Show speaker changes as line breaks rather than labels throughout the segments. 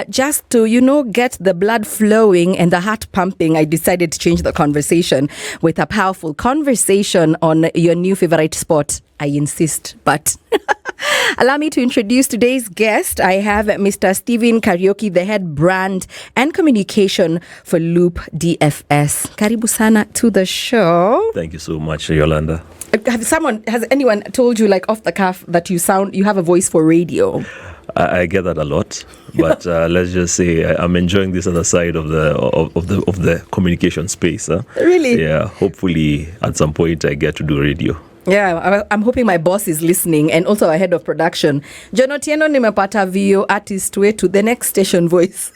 just to, get the blood flowing and the heart pumping, I decided to change the conversation with a powerful conversation on your new favorite sport. I insist, but allow me to introduce today's guest. I have Mr. Stephen Kariuki, the head brand and communication for Loop DFS. Karibu sana to the show.
Thank you so much, Yolanda.
Has anyone told you, like off the cuff, that you have a voice for radio?
I get that a lot, but let's just say I'm enjoying this other side of the communication space. Huh?
Really?
Yeah. Hopefully, at some point, I get to do radio.
Yeah, I'm hoping my boss is listening, and also our head of production. Jonotieno nimepata VO artist to the next station voice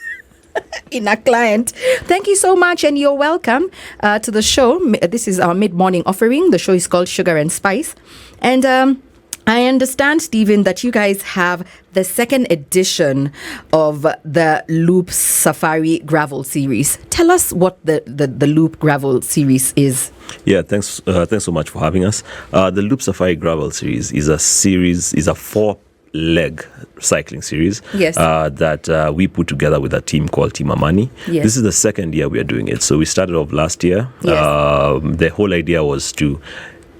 in a client. Thank you so much, and you're welcome to the show. This is our mid-morning offering. The show is called Sugar and Spice, and I understand, Stephen, that you guys have the second edition of the Loop Safari Gravel Series. Tell us what the Loop Gravel Series is.
Yeah, thanks so much for having us. The Loop Safari Gravel Series is a 4-leg cycling series.
Yes.
That we put together with a team called Team Amani.
Yes.
This is the second year we are doing it. So we started off last year.
Yes.
The whole idea was to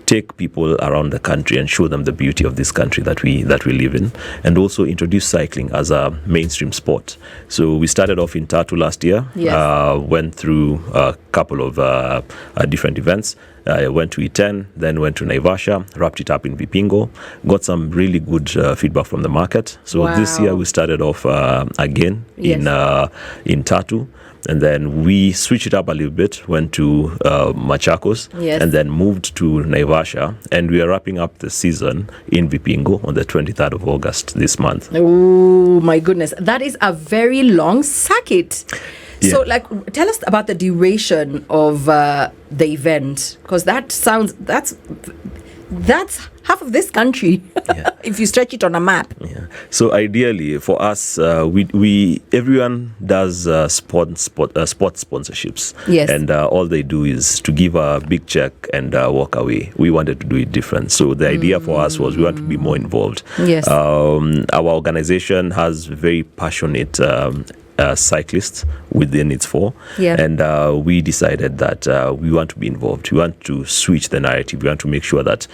take people around the country and show them the beauty of this country that we live in, and also introduce cycling as a mainstream sport. So we started off in Tatu last year.
Yes.
Went through a couple of different events. Went to E10, then went to Naivasha, wrapped it up in Vipingo, got some really good feedback from the market. So This year we started off again in Tatu. And then we switched it up a little bit, went to Machakos,
yes,
and then moved to Naivasha. And we are wrapping up the season in Vipingo on the 23rd of August this month.
Oh, my goodness. That is a very long circuit.
Yeah.
So, tell us about the duration of the event, because that's half of this country, yeah, if you stretch it on a map.
Yeah. So ideally for us, everyone does sport sponsorships.
Yes.
And all they do is to give a big check and walk away. We wanted to do it different. So the idea for us was we want to be more involved.
Yes.
Our organization has very passionate cyclists within its four,
yeah,
and we decided that we want to be involved. We want to switch the narrative. We want to make sure that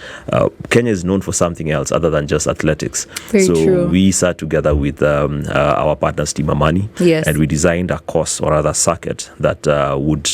Kenya is known for something else other than just athletics.
Very true.
We sat together with our partners, Team Amani,
yes,
and we designed a course or rather circuit that would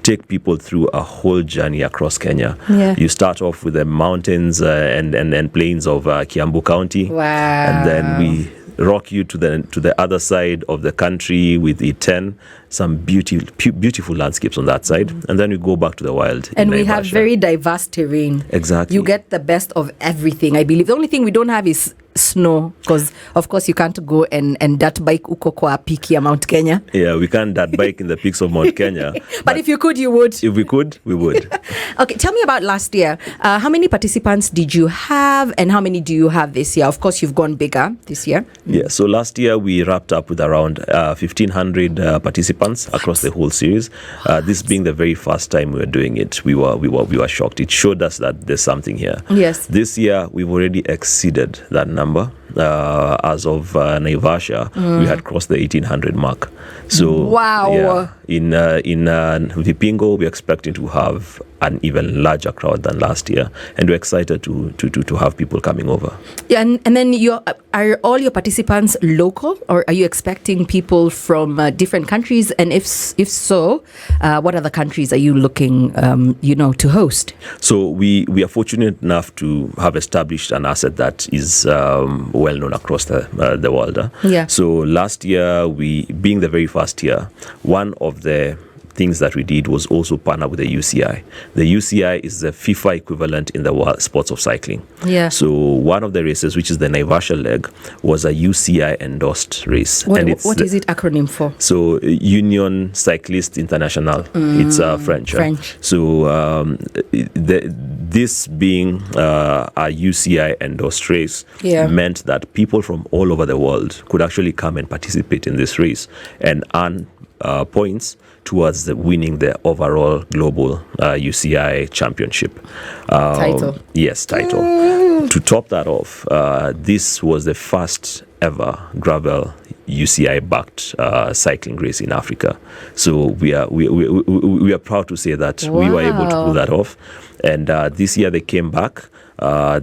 take people through a whole journey across Kenya.
Yeah.
You start off with the mountains and plains of Kiambu County.
Wow.
And then we rock you to the other side of the country with E10, some beautiful landscapes on that side, and then we go back to the wild.
And we have very diverse terrain.
Exactly.
You get the best of everything, I believe. The only thing we don't have is snow, because of course you can't go and dirt bike uko kwa peak ya Mount Kenya.
Yeah, we can't dirt bike in the peaks of Mount Kenya.
but if you could, you would.
If we could, we would.
Okay, tell me about last year. How many participants did you have, and how many do you have this year? Of course, you've gone bigger this year.
Yeah, so last year we wrapped up with around 1,500 participants across the whole series. This being the very first time we were doing it, we were shocked. It showed us that there's something here.
Yes.
This year we've already exceeded that number. As of Naivasha, we had crossed the 1,800 mark. So
wow.
Yeah, in Vipingo, we're expecting to have an even larger crowd than last year, and we're excited to have people coming over.
Yeah, and then are all your participants local, or are you expecting people from different countries? And if so, what other countries are you looking to host?
So we are fortunate enough to have established an asset that is well known across the world.
Yeah.
So last year, we being the very first year, one of the things that we did was also partner with the UCI. The UCI is the FIFA equivalent in the world sports of cycling.
Yeah.
So one of the races, which is the Naivasha leg, was a UCI endost race.
What is it acronym for?
So Union Cycliste International. It's French. So this being a UCI endorsed race meant that people from all over the world could actually come and participate in this race and earn points towards winning the overall global UCI championship.
Title.
Yes, title. To top that off, this was the first ever gravel UCI-backed cycling race in Africa. So we are proud to say that we were able to pull that off. And this year they came back.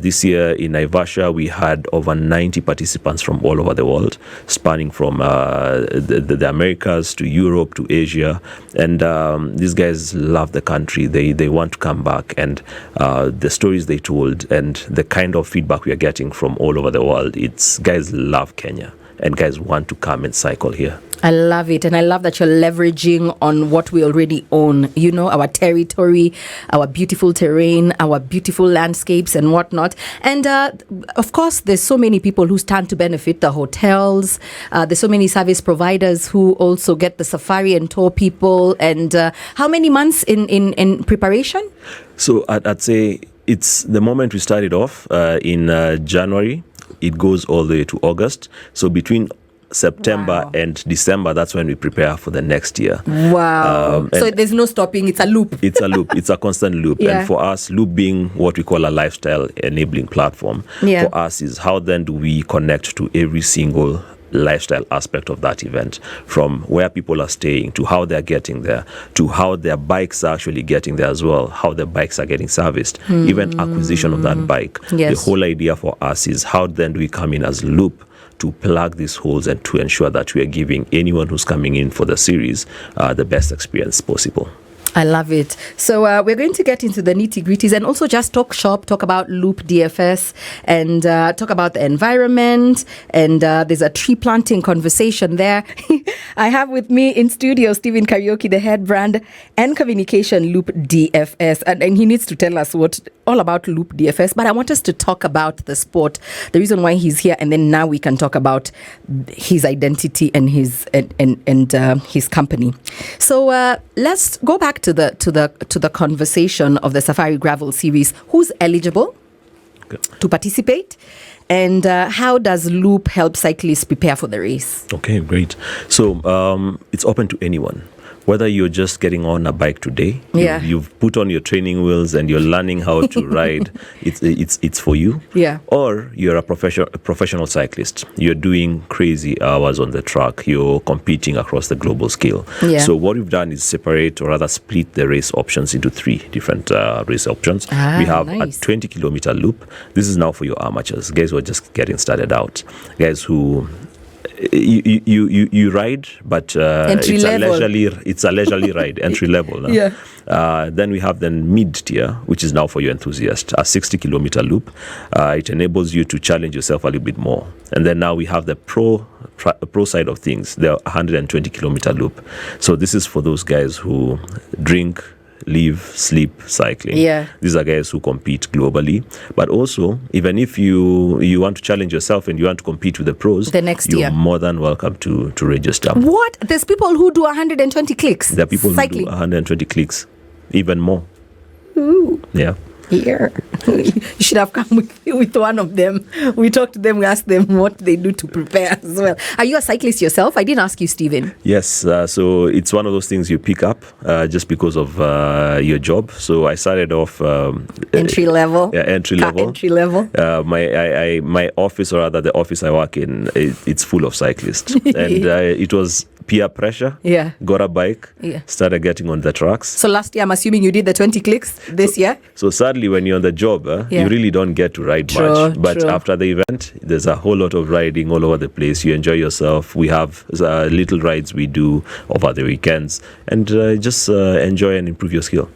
This year in Naivasha, we had over 90 participants from all over the world, spanning from the Americas to Europe to Asia. And these guys love the country. They want to come back. And the stories they told and the kind of feedback we are getting from all over the world, it's guys love Kenya and guys want to come and cycle here.
I love it. And I love that you're leveraging on what we already own, you know, our territory, our beautiful terrain, our beautiful landscapes and whatnot. And of course, there's so many people who stand to benefit, the hotels. There's so many service providers who also get the safari and tour people. And how many months in preparation?
So I'd say it's the moment we started off in January. It goes all the way to August. So between September and December, that's when we prepare for the next year.
Wow. So there's no stopping. It's a loop.
It's a loop. It's a constant loop. Yeah. And for us, Loop being what we call a lifestyle enabling platform, for us is how then do we connect to every single lifestyle aspect of that event, from where people are staying to how they're getting there to how their bikes are actually getting there as well, how the bikes are getting serviced, even acquisition of that bike. The whole idea for us is how then do we come in as Loop to plug these holes and to ensure that we are giving anyone who's coming in for the series the best experience possible.
I love it. So we're going to get into the nitty-gritties and also just talk shop, talk about Loop DFS and talk about the environment. And there's a tree planting conversation there. I have with me in studio Stephen Kariuki, the head brand and communication Loop DFS. And he needs to tell us all about Loop DFS. But I want us to talk about the sport, the reason why he's here. And then now we can talk about his identity and his his company. So let's go back to the conversation of the Safari Gravel Series. Who's eligible to participate, and how does Loop help cyclists prepare for the race?
Okay, great. So it's open to anyone. Whether you're just getting on a bike today, you've put on your training wheels and you're learning how to ride, it's for you. Yeah. Or you're a professional cyclist. You're doing crazy hours on the track. You're competing across the global scale. Yeah. So what we've done is separate, or rather split the race options into 3 different race options. We have a 20-kilometer loop. This is now for your amateurs, guys who are just getting started out, guys who you ride, but it's a leisurely ride, entry level. No? Yeah. Then we have the mid tier, which is now for your enthusiast, a 60-kilometer loop. It enables you to challenge yourself a little bit more. And then now we have the pro side of things, the 120-kilometer loop. So this is for those guys who drink, live, sleep cycling. Yeah. These are guys who compete globally. But also, even if you want to challenge yourself and you want to compete with the pros,
the next year,
you're more than welcome to register.
What? There's people who do 120 clicks.
There are people cycling who do 120 clicks, even more.
Ooh.
Yeah.
Here. You should have come with one of them. We talked to them, we asked them what they do to prepare as well. Are you a cyclist yourself? I didn't ask you, Stephen.
Yes. So it's one of those things you pick up just because of your job. So I started off
entry level.
Yeah, entry level.
Entry level.
My office, or rather the office I work in, it's full of cyclists, and it was peer pressure. Yeah. Got a bike. Yeah. Started getting on the tracks.
So last year, I'm assuming you did the 20 clicks. This year.
So sadly, when you're on the job, you really don't get to ride much. But after the event, there's a whole lot of riding all over the place. You enjoy yourself. We have little rides we do over the weekends, and just enjoy and improve your skill.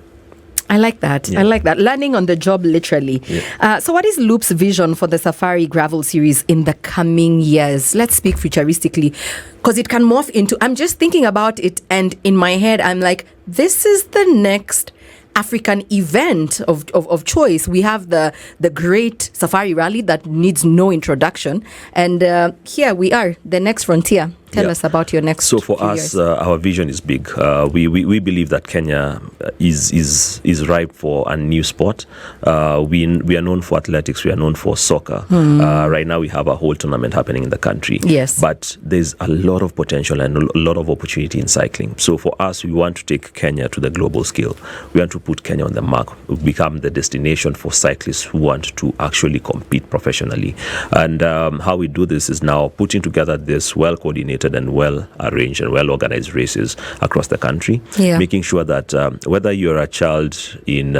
I like that. Yeah. I like that. Learning on the job, literally. Yeah. So what is Loop's vision for the Safari Gravel Series in the coming years? Let's speak futuristically, because it can morph into... I'm just thinking about it, and in my head, I'm like, this is the next African event of choice. We have the great Safari Rally that needs no introduction. And here we are, the next frontier. Tell us about your next.
So for us, our vision is big. We believe that Kenya is ripe for a new sport. We are known for athletics. We are known for soccer. Right now, we have a whole tournament happening in the country. Yes. But there's a lot of potential and a lot of opportunity in cycling. So for us, we want to take Kenya to the global scale. We want to put Kenya on the map, become the destination for cyclists who want to actually compete professionally. And how we do this is now putting together this well-coordinated coordinated and well arranged and well organized races across the country, making sure that whether you're a child in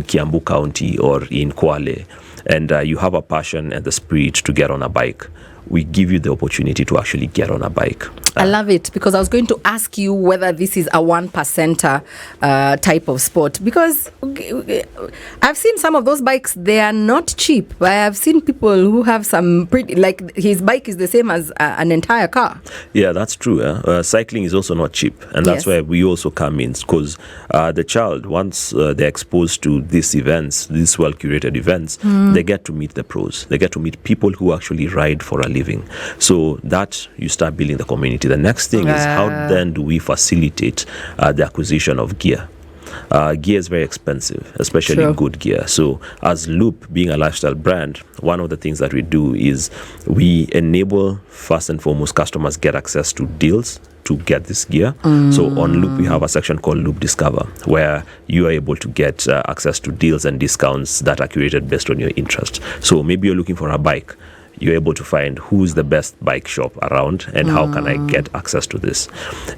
Kiambu County or in Kwale, and you have a passion and the spirit to get on a bike, we give you the opportunity to actually get on a bike.
I love it, because I was going to ask you whether this is a 1%er type of sport, because I've seen some of those bikes, they are not cheap. I have seen people who have some pretty, like his bike is the same as an entire car.
Yeah, that's true. Cycling is also not cheap, and that's where we also come in, because the child, once they're exposed to these events, these well-curated events, they get to meet the pros. They get to meet people who actually ride for a living. So that you start building the community. The next thing is, how then do we facilitate the acquisition of gear? Gear is very expensive, especially good gear. So as Loop, being a lifestyle brand, one of the things that we do is we enable, first and foremost, customers get access to deals to get this gear. So on Loop, we have a section called Loop Discover, where you are able to get access to deals and discounts that are curated based on your interest. So maybe you're looking for a bike. You're able to find who's the best bike shop around and how can I get access to this.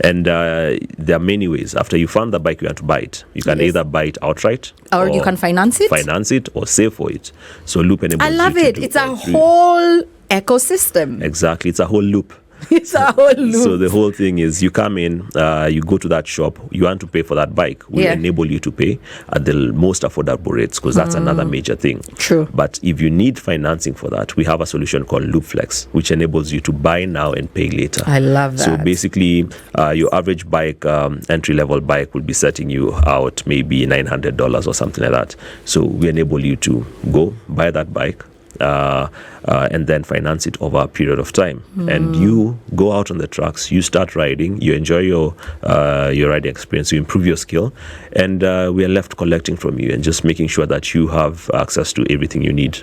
And there are many ways. After you found the bike you want to buy it, you can either buy it outright,
or you can finance it
or save for it. So Loop enables
I love
you to
it.
do
It's a whole ecosystem.
Exactly. It's a whole loop.
It's a whole loop.
So the whole thing is, you come in, you go to that shop, you want to pay for that bike, we enable you to pay at the most affordable rates, because that's another major thing.
True.
But if you need financing for that, we have a solution called Loop Flex, which enables you to buy now and pay later.
I love that.
So basically, your average bike, entry-level bike, will be setting you out maybe $900 or something like that. So we enable you to go buy that bike, and then finance it over a period of time. And you go out on the tracks, you start riding, you enjoy your riding experience, you improve your skill, and we are left collecting from you and just making sure that you have access to everything you need.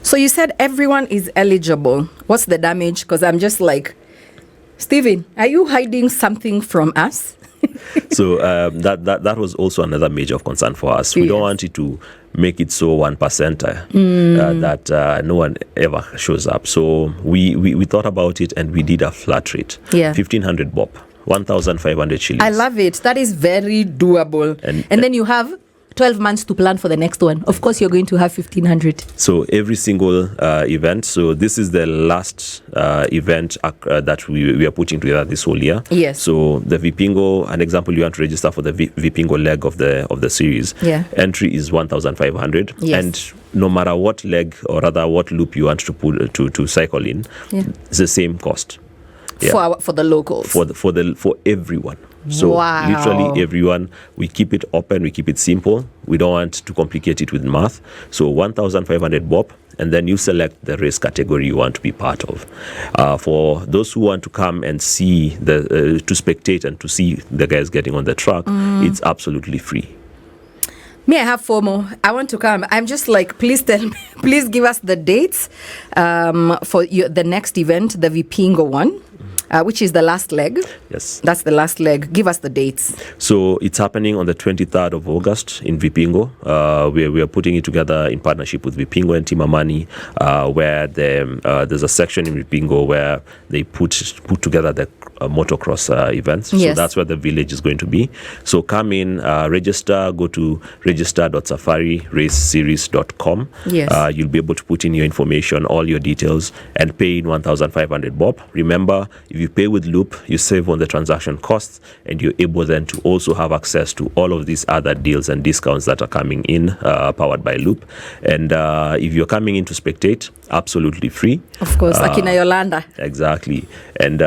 So you said everyone is eligible. What's the damage? Because I'm just like, Stephen, are you hiding something from us?
So that was also another major concern for us. We don't want it to make it so 1%er that no one ever shows up. So we thought about it, and we did a flat rate, 1,500 bob, 1,500 shillings.
I love it. That is very doable. And then you have 12 months to plan for the next one. Of course, you're going to have 1,500.
So every single event. So this is the last event that we are putting together this whole year.
Yes.
So the Vipingo, an example, you want to register for the Vipingo leg of the series.
Yeah.
Entry is 1,500.
Yes.
And no matter what leg, or rather what loop you want to put to cycle in, it's the same cost.
Yeah. For the locals.
For everyone. So literally everyone, we keep it open, we keep it simple. We don't want to complicate it with math. So 1,500 bob, and then you select the race category you want to be part of. For those who want to come and see to spectate and to see the guys getting on the track, it's absolutely free.
Me, I have FOMO. I want to come. I'm just like, please please give us the dates for the next event, the Vipingo one. Which is the last leg.
Yes.
That's the last leg. Give us the dates.
So it's happening on the 23rd of August in Vipingo. We are putting it together in partnership with Vipingo and Timamani, where there's a section in Vipingo where they put together the motocross events.
Yes.
So that's where the village is going to be. So come in, register, go to register.safariraceseries.com.
Yes.
You'll be able to put in your information, all your details, and pay in 1,500 bob. Remember, if you pay with Loop, you save on the transaction costs, and you're able then to also have access to all of these other deals and discounts that are coming in, powered by Loop. And if you're coming in to spectate, absolutely free.
Of course, Akina Yolanda.
Exactly. And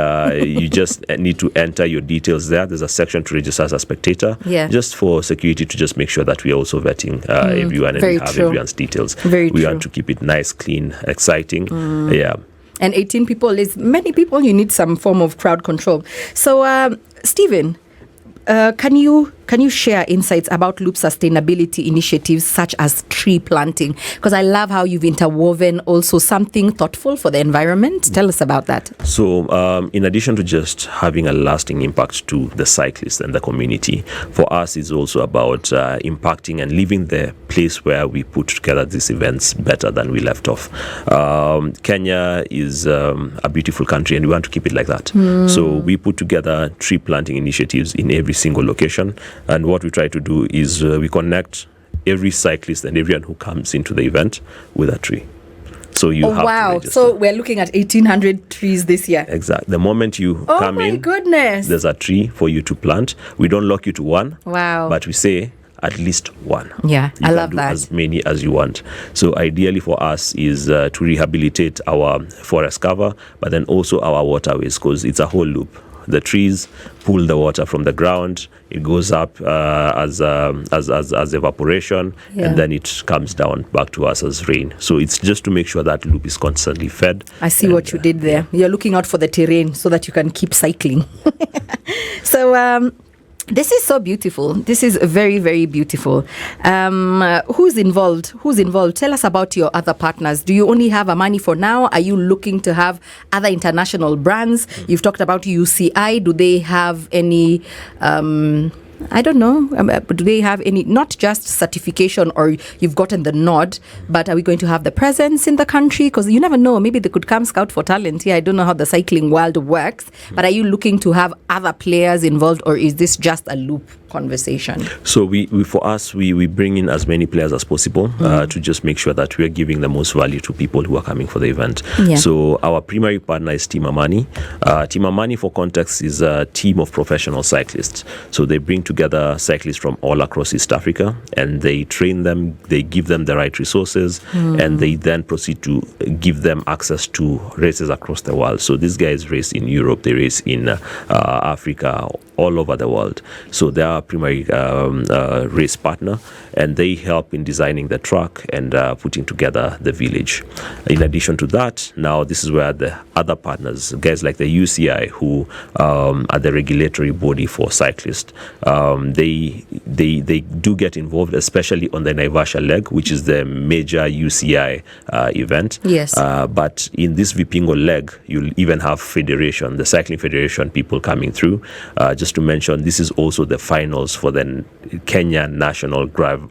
you just need to enter your details there. There's a section to register as a spectator, just for security, to just make sure that we are also vetting everyone, and we have everyone's details. We want to keep it nice, clean, exciting. Yeah.
And 18 people is many people. You need some form of crowd control. So, Stephen, can you share insights about Loop sustainability initiatives such as tree planting? Because I love how you've interwoven also something thoughtful for the environment. Tell us about that.
So in addition to just having a lasting impact to the cyclists and the community, for us it's also about impacting and leaving the place where we put together these events better than we left off. Kenya is a beautiful country and we want to keep it like that. So we put together tree planting initiatives in every single location. And what we try to do is we connect every cyclist and everyone who comes into the event with a tree. So you have to register.
So we're looking at 1,800 trees this year.
Exactly. The moment you come in,
goodness,
there's a tree for you to plant. We don't lock you to one.
Wow.
But we say at least one.
Yeah, I love that.
As many as you want. So ideally for us is to rehabilitate our forest cover, but then also our waterways, because it's a whole loop. The trees pull the water from the ground. It goes up as evaporation, and then it comes down back to us as rain. So it's just to make sure that loop is constantly fed.
I see what you did there. You're looking out for the terrain so that you can keep cycling. So this is so beautiful. This is very, very beautiful. Who's involved? Tell us about your other partners. Do you only have Amani for now? Are you looking to have other international brands? You've talked about UCI. Do they have any... I don't know. Do they have any, not just certification or you've gotten the nod, but are we going to have the presence in the country? Because you never know. Maybe they could come scout for talent here. I don't know how the cycling world works, but are you looking to have other players involved, or is this just a loop conversation?
So we bring in as many players as possible to just make sure that we are giving the most value to people who are coming for the event. Yeah. So our primary partner is Team Amani. Team Amani, for context, is a team of professional cyclists. So they bring together cyclists from all across East Africa, and they train them, they give them the right resources, and they then proceed to give them access to races across the world. So these guys race in Europe, they race in Africa, all over the world. So they are our primary race partner, and they help in designing the track and putting together the village. In addition to that, now this is where the other partners, guys like the UCI, who are the regulatory body for cyclists, they do get involved, especially on the Naivasha leg, which is the major UCI event.
Yes.
But in this Vipingo leg, you'll even have federation, the cycling federation people coming through. Just to mention, this is also the finals for the Kenya National Gravel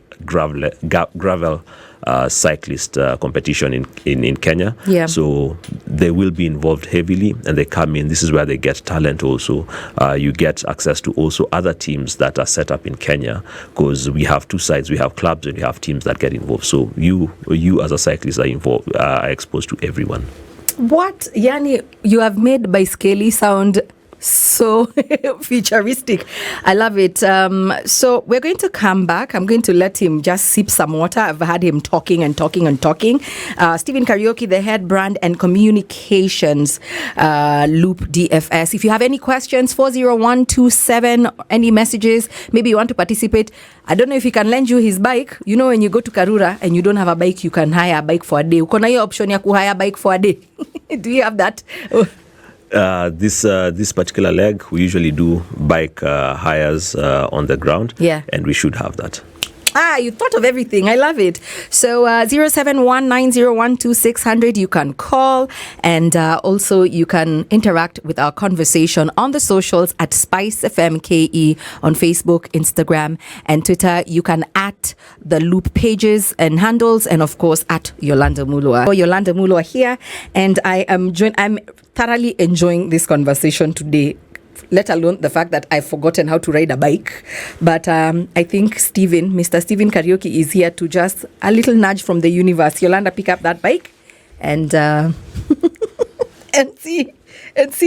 cyclist competition in Kenya.
Yeah.
So they will be involved heavily, and they come in. This is where they get talent also. You get access to also other teams that are set up in Kenya, because we have two sides. We have clubs and we have teams that get involved. So you as a cyclist are exposed to everyone.
What, Yani, you have made Baiskeli sound so futuristic. I love it. So we're going to come back. I'm going to let him just sip some water. I've had him talking. Stephen Kariuki, the head brand and communications, Loop DFS. If you have any questions, 40127, any messages, maybe you want to participate. I don't know if he can lend you his bike. You know, when you go to Karura and you don't have a bike, you can hire a bike for a day. Uko na hiyo option ya kuhire a bike for a day. Do you have that?
This particular leg, we usually do bike hires on the ground.
Yeah.
And we should have that.
You thought of everything. I love it. So 07190122600, you can call, and also you can interact with our conversation on the socials at SpiceFM KE on Facebook, Instagram, and Twitter. You can at the Loop pages and handles, and of course at Yolanda Mulwa. Yolanda Mulwa here, and I'm thoroughly enjoying this conversation today, let alone the fact that I've forgotten how to ride a bike. But I think Mr. Stephen Kariuki is here to just a little nudge from the universe. Yolanda, pick up that bike and and see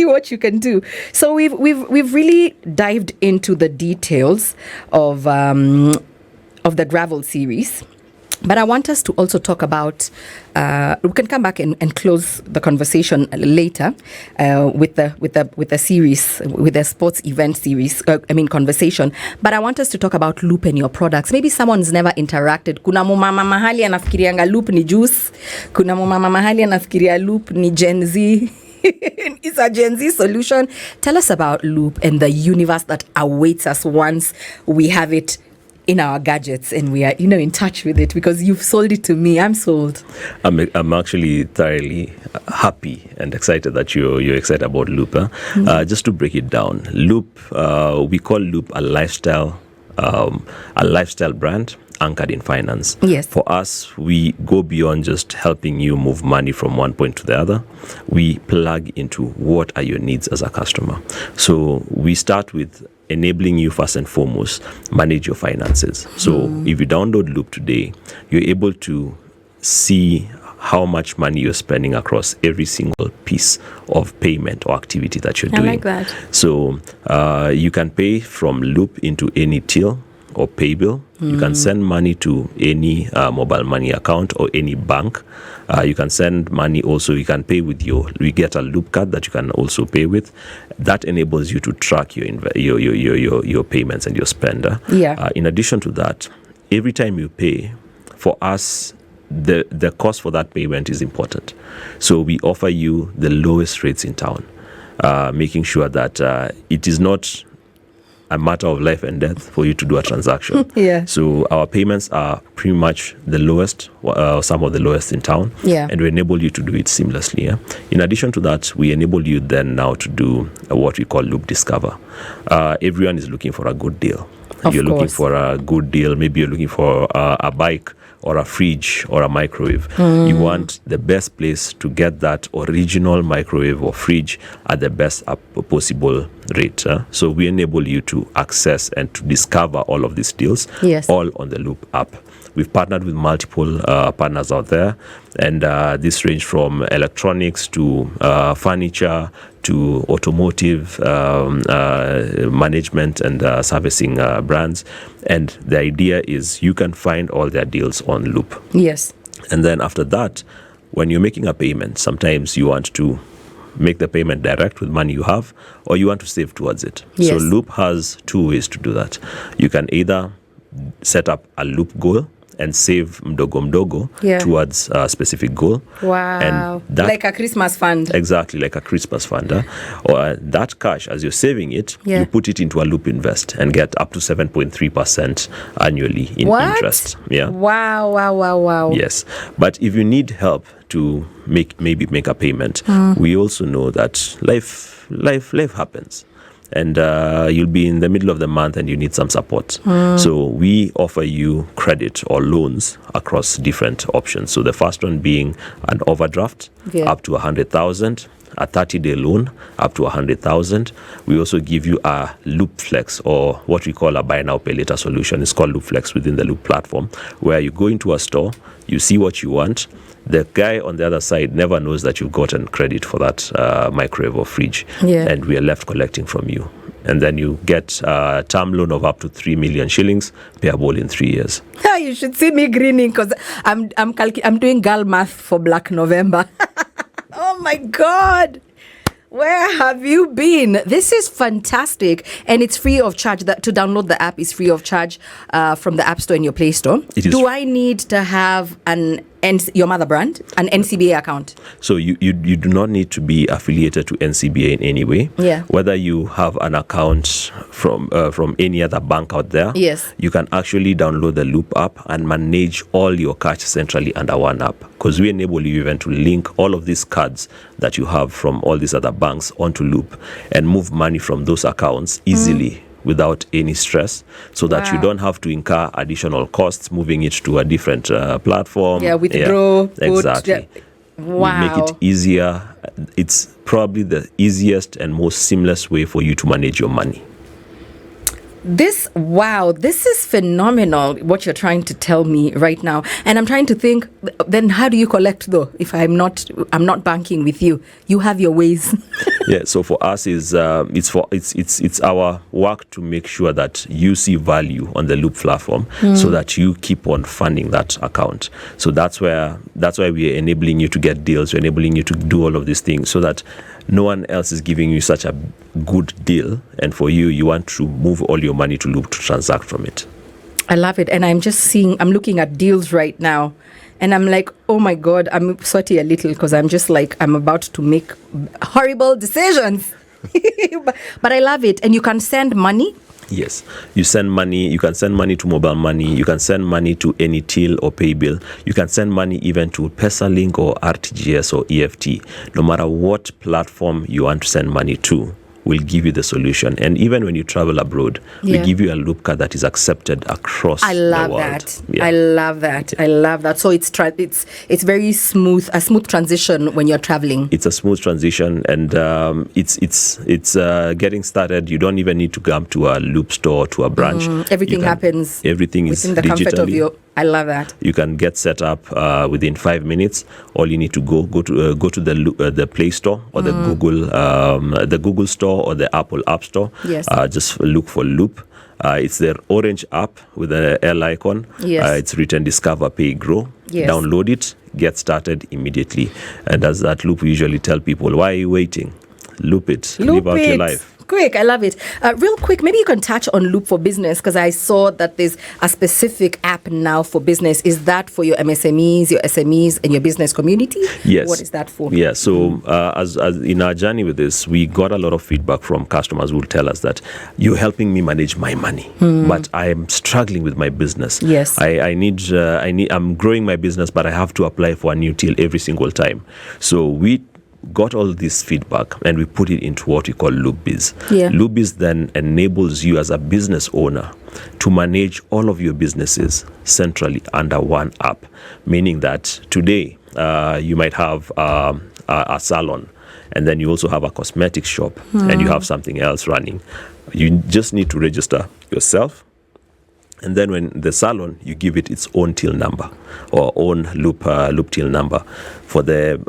what you can do. So we've really dived into the details of the gravel series. But I want us to also talk about, we can come back and close the conversation later with the series, with the sports event series, conversation. But I want us to talk about Loop and your products. Maybe someone's never interacted. Kuna mumama mahali anafikirianga Loop ni juice. Kuna mumama mahali anafikiria Loop ni Gen Z. It's a Gen Z solution. Tell us about Loop and the universe that awaits us once we have it in our gadgets and we are, in touch with it, because you've sold it to me. I'm sold.
I'm actually thoroughly happy and excited that you're excited about Loop. Just to break it down, Loop, we call Loop a lifestyle brand anchored in finance.
Yes.
For us, we go beyond just helping you move money from one point to the other. We plug into what are your needs as a customer. So we start with enabling you first and foremost manage your finances. So if you download Loop today, you're able to see how much money you're spending across every single piece of payment or activity that you're doing.
I like that.
So you can pay from Loop into any till or pay bill. You can send money to any mobile money account or any bank. You can send money also. You can pay with we get a Loop card that you can also pay with. That enables you to track your payments and your spend. In addition to that, every time you pay, for us, the cost for that payment is important. So we offer you the lowest rates in town, making sure that it is not a matter of life and death for you to do a transaction. So our payments are pretty much the lowest, some of the lowest in town, and we enable you to do it seamlessly. In addition to that, we enable you then now to do what we call Loop Discover. Everyone is looking for a good deal. You're looking for a good deal. Maybe you're looking for a bike or a fridge or a microwave. You want the best place to get that original microwave or fridge at the best possible rate. So we enable you to access and to discover all of these deals, all on the Loop app. We've partnered with multiple partners out there, and this range from electronics to furniture to automotive management and servicing brands. And the idea is you can find all their deals on Loop.
Yes.
And then after that, when you're making a payment, sometimes you want to make the payment direct with money you have, or you want to save towards it. So Loop has two ways to do that. You can either set up a Loop goal and save mdogo towards a specific goal.
Wow.
And that,
like a Christmas fund.
Exactly, like a Christmas fund. Or that cash, as you're saving it, you put it into a Loop Invest and get up to 7.3% annually in interest. Wow. Yes. But if you need help to make a payment, we also know that life happens. And you'll be in the middle of the month and you need some support. So we offer you credit or loans across different options. So the first one being an overdraft up to 100,000, a 30-day loan up to 100,000. We also give you a Loop Flex, or what we call a buy now pay later solution. It's called Loop Flex within the Loop platform, where you go into a store, you see what you want. The guy on the other side never knows that you've gotten credit for that microwave or fridge, and we are left collecting from you. And then you get a term loan of up to 3 million shillings, payable in 3 years.
You should see me grinning because I'm doing girl math for Black November. Oh my God. Where have you been? This is fantastic, and it's free of charge. To download the app is free of charge from the App Store and your Play Store. Do I need to have your mother brand, an NCBA account?
So you do not need to be affiliated to NCBA in any way. Whether you have an account from any other bank out there, you can actually download the Loop app and manage all your cash centrally under one app, because we enable you even to link all of these cards that you have from all these other banks onto Loop and move money from those accounts easily without any stress, so that you don't have to incur additional costs moving it to a different platform.
Withdraw.
Exactly. We make it easier. It's probably the easiest and most seamless way for you to manage your money.
This is phenomenal, what you're trying to tell me right now. And I'm trying to think, then how do you collect though? If I'm not banking with you, you have your ways.
So for us it's our work to make sure that you see value on the Loop platform, so that you keep on funding that account. So that's why we are enabling you to get deals, we're enabling you to do all of these things, so that no one else is giving you such a good deal, and for you want to move all your money to Loop to transact from it.
I love it. And I'm looking at deals right now. And I'm like, oh my God, I'm sweaty a little because I'm just like, I'm about to make horrible decisions. But I love it. And you can send money.
Yes, you send money. You can send money to mobile money. You can send money to any till or pay bill. You can send money even to PesaLink or RTGS or EFT. No matter what platform you want to send money to, we'll give you the solution. And even when you travel abroad, we give you a loop card that is accepted across the world.
I love that. I love that. So it's very smooth, a smooth transition when you're traveling.
It's a smooth transition, and it's getting started. You don't even need to come to a loop store, to a branch.
Everything happens.
Everything is
within the comfort of your. I love that.
You can get set up within 5 minutes. All you need to go to the Play Store or the Google Store or the Apple App Store.
Yes.
Just look for Loop. It's their orange app with the L icon.
Yes.
It's written Discover, Pay, Grow.
Yes.
Download it. Get started immediately. And as that Loop, we usually tell people, why are you waiting? Loop it. Live out your life.
Quick, I love it. Real quick, maybe you can touch on Loop for Business, because I saw that there's a specific app now for business. Is that for your MSMEs, your SMEs, and your business community?
Yes.
What is that for?
Yeah, so as in our journey with this, we got a lot of feedback from customers who will tell us that you're helping me manage my money, but I am struggling with my business.
Yes.
I'm growing my business, but I have to apply for a new till every single time. So we got all this feedback and we put it into what we call LoopBiz. LoopBiz then enables you as a business owner to manage all of your businesses centrally under one app, meaning that today you might have a salon, and then you also have a cosmetic shop, and you have something else running. You just need to register yourself. And then when the salon, you give it its own till number or own loop till number. For the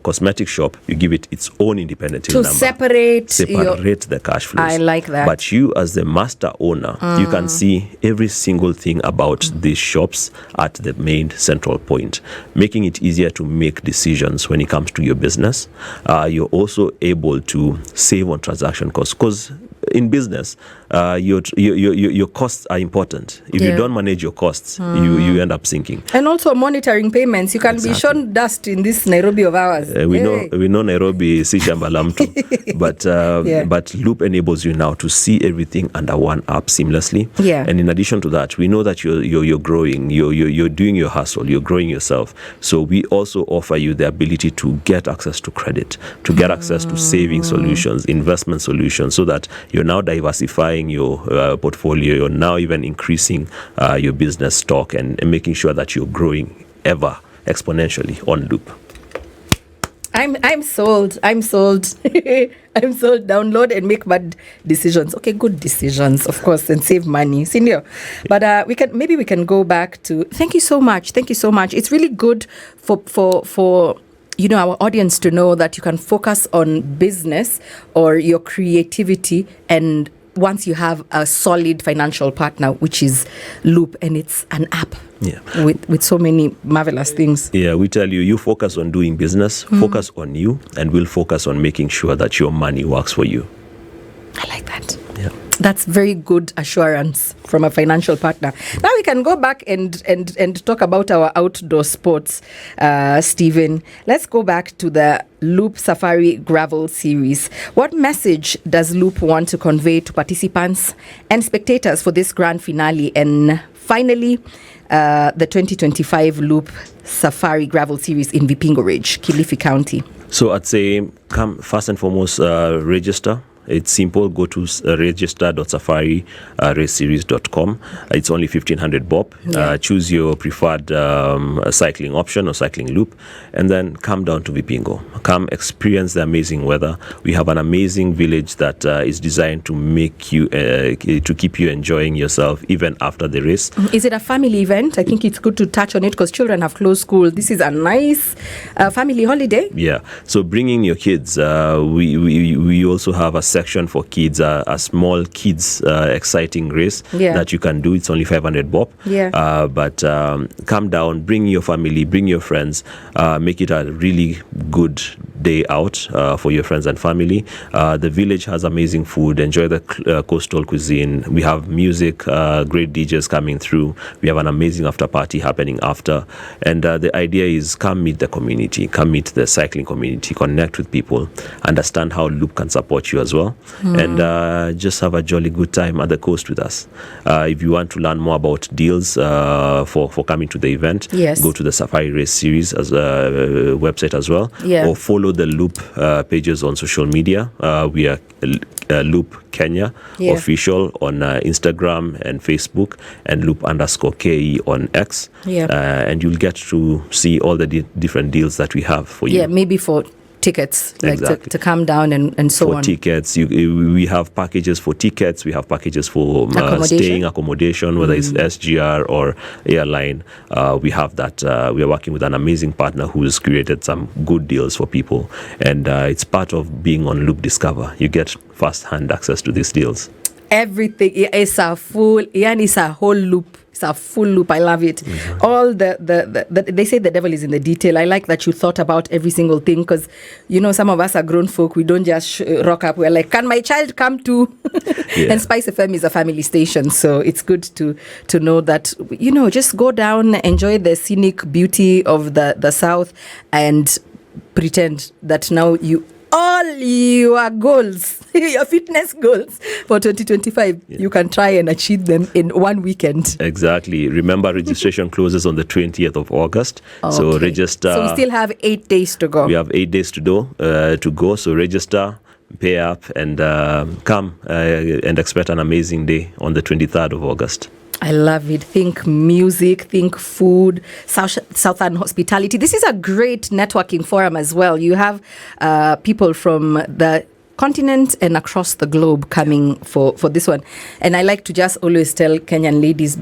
cosmetic shop, you give it its own independent till number.
Separate
the cash flows.
I like that.
But you, as the master owner, you can see every single thing about these shops at the main central point, making it easier to make decisions when it comes to your business. You're also able to save on transaction costs, because in business, your costs are important. If you don't manage your costs, you end up sinking. And
also monitoring payments. You can be shown dust in this Nairobi of ours.
We know Nairobi si shamba la mtu, but Loop enables you now to see everything under one app seamlessly. And in addition to that, we know that you're growing, you're doing your hustle, you're growing yourself. So we also offer you the ability to get access to credit, to get access to saving solutions, investment solutions, so that you're now diversifying your portfolio. You're now even increasing your business stock and making sure that you're growing ever exponentially on Loop.
I'm sold. I'm sold. Download and make bad decisions. Okay, good decisions, of course, and save money, senior. But we can go back to. Thank you so much. It's really good for our audience to know that you can focus on business or your creativity, and once you have a solid financial partner, which is Loop, and it's an app with so many marvelous things.
Yeah, we tell you focus on doing business, focus on you, and we'll focus on making sure that your money works for you.
I like that.
Yeah.
That's very good assurance from a financial partner. Now we can go back and talk about our outdoor sports, Stephen. Let's go back to the Loop Safari Gravel Series. What message does Loop want to convey to participants and spectators for this grand finale? And finally, the 2025 Loop Safari Gravel Series in Vipingo Ridge, Kilifi County.
So I'd say, come first and foremost, register. It's simple. Go to register.safari-raceseries.com. It's only 1,500 bob. Choose your preferred cycling option or cycling loop, and then come down to Vipingo. Come experience the amazing weather. We have an amazing village that is designed to make you, to keep you enjoying yourself even after the race.
Is it a family event? I think it's good to touch on it because children have closed school. This is a nice family holiday.
Yeah. So bringing your kids. We also have a section for kids, a small kids exciting race that you can do. It's only 500 bob. But come down, bring your family, bring your friends, make it a really good day out for your friends and family. The village has amazing food. Enjoy the coastal cuisine. We have music, great DJs coming through. We have an amazing after party happening after. And the idea is come meet the community, come meet the cycling community, connect with people, understand how Loop can support you as well, and just have a jolly good time at the coast with us. If you want to learn more about deals for coming to the event, go to the Safari Race Series as a website as well, or follow the Loop pages on social media. We are Loop Kenya official on Instagram and Facebook, and Loop_KE on X, and you'll get to see all the different deals that we have for you.
Maybe for tickets, like to come down and so on.
For tickets, we have packages for tickets, we have packages for staying accommodation, whether it's SGR or airline. We have that. We are working with an amazing partner who's created some good deals for people, and it's part of being on Loop Discover. You get first-hand access to these deals.
Everything is a full, it's a whole loop. It's a full loop. I love it. Mm-hmm. All the they say the devil is in the detail. I like that you thought about every single thing, because some of us are grown folk. We don't just rock up. We're like, can my child come too? And SpiceFM is a family station, so it's good to know that just go down, enjoy the scenic beauty of the south, and pretend that now all your goals, your fitness goals for 2025, you can try and achieve them in one weekend.
Exactly. Remember, registration closes on the 20th of August. So register.
So we still have 8 days to go.
We have 8 days to go. So register, pay up, and come and expect an amazing day on the 23rd of August.
I love it. Think music, think food, Southern hospitality. This is a great networking forum as well. You have people from the continent and across the globe coming for this one. And I like to just always tell Kenyan ladies,